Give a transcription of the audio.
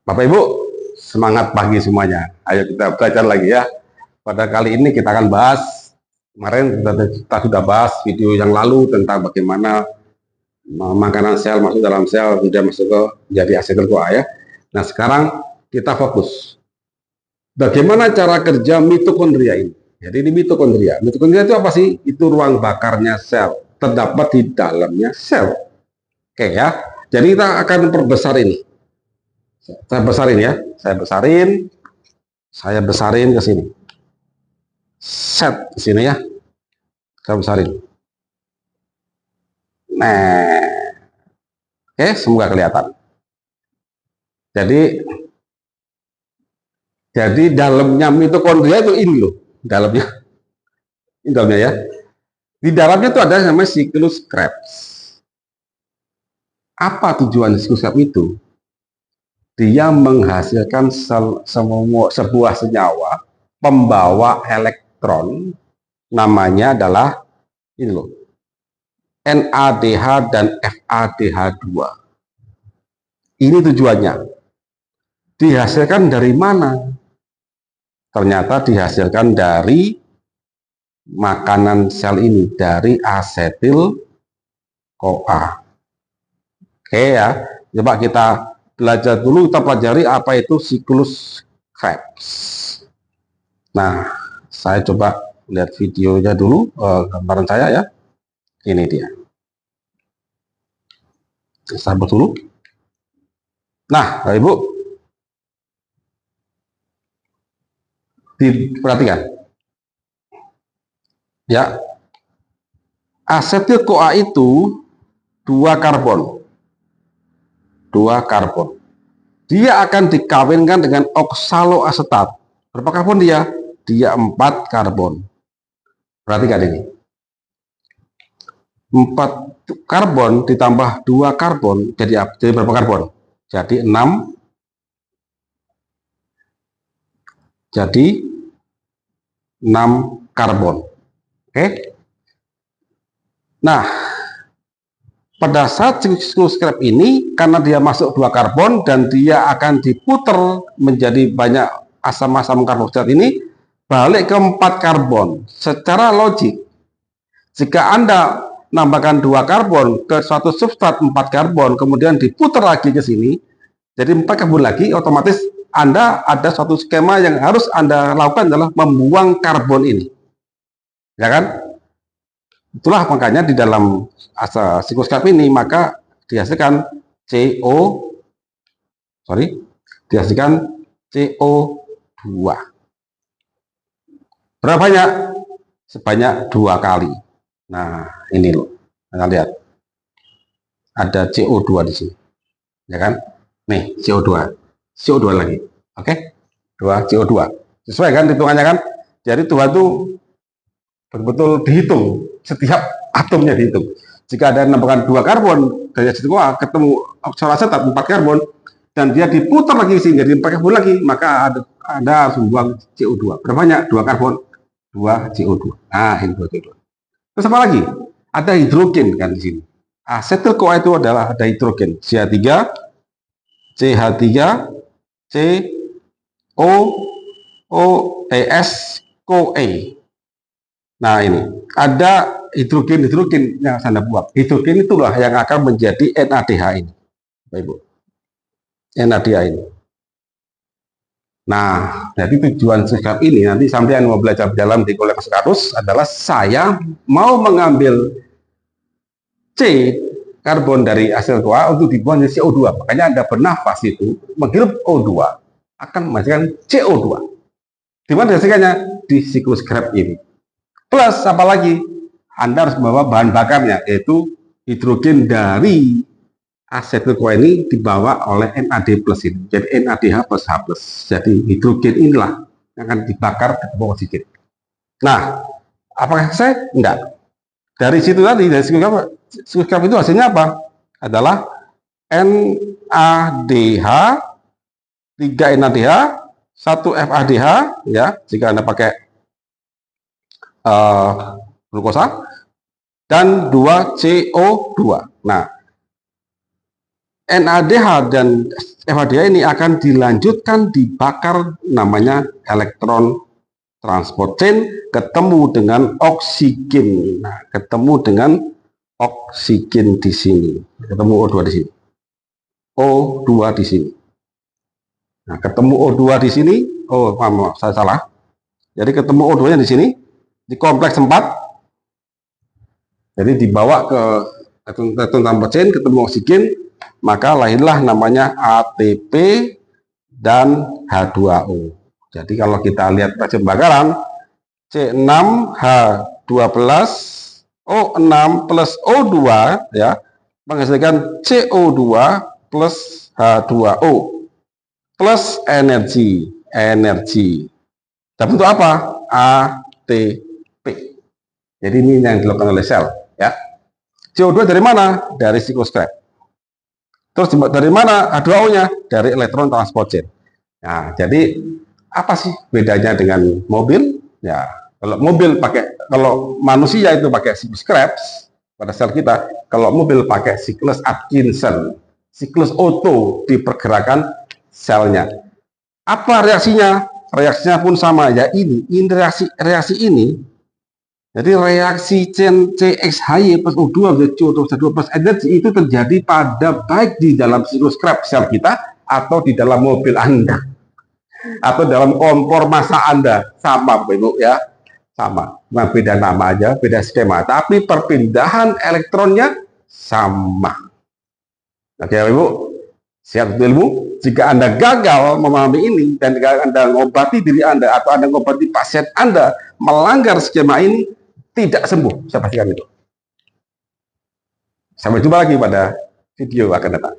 Bapak Ibu, semangat pagi semuanya. Ayo kita belajar lagi ya. Pada kali ini kita akan bahas, kemarin kita sudah bahas video yang lalu tentang bagaimana makanan sel masuk dalam sel, tidak masuk ke menjadi asetil-CoA ya. Nah sekarang kita fokus. Bagaimana cara kerja mitokondria ini? Jadi di mitokondria itu apa sih? Itu ruang bakarnya sel, terdapat di dalamnya sel. Oke ya. Jadi kita akan perbesar ini. Saya besarin ya, saya besarin ke sini, set ke sini ya, saya besarin. Nah, oke, semoga kelihatan. Jadi dalamnya mitokondria itu ini loh, dalamnya ya. Di dalamnya itu ada namanya siklus Krebs. Apa tujuan siklus Krebs itu? Dia menghasilkan sebuah senyawa pembawa elektron, namanya adalah ini loh, NADH dan FADH2. Ini tujuannya. Dihasilkan dari mana? Ternyata dihasilkan dari makanan sel ini, dari asetil CoA. Oke ya, coba kita belajar dulu, kita pelajari apa itu siklus Krebs. Nah, saya coba lihat videonya dulu, gambaran saya ya. Ini dia. Sabar dulu. Nah, Bapak Ibu, diperhatikan. Ya, asetil CoA itu dua karbon. Dia akan dikawinkan dengan oksaloasetat. Berapa karbon dia? Dia 4 karbon. Perhatikan ini. 4 karbon ditambah 2 karbon jadi berapa karbon? Jadi 6. Jadi 6 karbon. Oke. Nah, pada saat siklus Krebs ini, karena dia masuk 2 karbon dan dia akan diputer menjadi banyak asam-asam karbohidrat ini, balik ke 4 karbon. Secara logik, jika Anda nambahkan 2 karbon ke suatu substrat 4 karbon, kemudian diputer lagi ke sini, jadi 4 karbon lagi, otomatis Anda ada suatu skema yang harus Anda lakukan adalah membuang karbon ini. Ya kan? Itulah makanya di dalam siklus Krebs ini maka dihasilkan CO2. Berapa banyak? Sebanyak 2 kali. Nah, ini loh. Anda lihat. Ada CO2 di sini. Ya kan? Nih, CO2. CO2 lagi. Oke? 2 CO2. Sesuai kan hitungannya kan? Jadi Tuhan itu betul-betul dihitung, setiap atomnya dihitung. Jika ada menambahkan 2 karbon dari asetil CoA ketemu oksaloasetat 4 karbon dan dia diputar lagi sini jadi 4 karbon lagi, maka ada harus membuang CO2. Berapa banyak? 2 karbon, 2 CO2. Nah, ini 2 CO2. Terus apa lagi? Ada hidrogen kan di sini. Asetil CoA itu adalah ada hidrogen, CH3, CH3, COOS-CoA. Nah ini ada hidrogen yang saya buat. Hidrogen itulah yang akan menjadi NADH ini, Bapak Ibu. NADH ini. Nah, jadi tujuan sikap ini nanti sampai yang mau belajar dalam di kuliah kasus adalah saya mau mengambil C karbon dari asetil CoA untuk dibuang jadi CO2. Makanya Anda bernafas itu menghirup O2 akan menghasilkan CO2. Di mana dihasilkannya? Di siklus Krebs ini. Plus apa lagi? Anda harus membawa bahan bakarnya, yaitu hidrogen dari asetil CoA ini dibawa oleh NAD plus ini. Jadi NADH plus H plus. Jadi hidrogen inilah yang akan dibakar ke bawah oksigen. Nah, apakah saya? Enggak. Dari situ tadi, dari siklus Krebs itu hasilnya apa? Adalah NADH, 3 NADH, 1 FADH, ya, jika Anda pakai glukosa, dan 2 CO2. Nah, NADH dan FADH ini akan dilanjutkan dibakar namanya elektron transport chain, ketemu dengan oksigen. Nah, ketemu dengan oksigen di sini. Ketemu O2 di sini. O2 di sini. Nah, ketemu O2 di sini. Oh, maaf, saya salah. Jadi ketemu O2-nya di sini, di kompleks 4. Jadi dibawa ke elektron transport chain, ketemu oksigen, maka lahirlah namanya ATP dan H2O. Jadi kalau kita lihat reaksi pembakaran, C6H12 O6 plus O2 ya menghasilkan CO2 plus H2O plus energi. Dan untuk apa? ATP. Jadi ini yang dilakukan oleh sel ya. CO2 dari mana? Dari siklus Krebs. Terus dari mana H2O-nya? Dari elektron transport chain. Nah, jadi apa sih bedanya dengan mobil? Ya, kalau manusia itu pakai siklus Krebs pada sel kita, kalau mobil pakai siklus Atkinson, siklus Otto di pergerakan selnya. Apa reaksinya? Reaksinya pun sama ya, ini reaksi ini. Jadi reaksi CXHY plus O2 menjadi CO2 plus energi itu terjadi pada baik di dalam siklus Krebs sel kita atau di dalam mobil Anda atau dalam kompor masak Anda, sama Bapak Ibu ya, sama, nah, beda nama aja, beda skema, tapi perpindahan elektronnya sama. Oke Bapak Ibu, siap ilmu. Jika Anda gagal memahami ini dan Anda mengobati diri Anda atau Anda mengobati pasien Anda melanggar skema ini, tidak sembuh, saya pastikan itu. Sampai jumpa lagi pada video akan datang.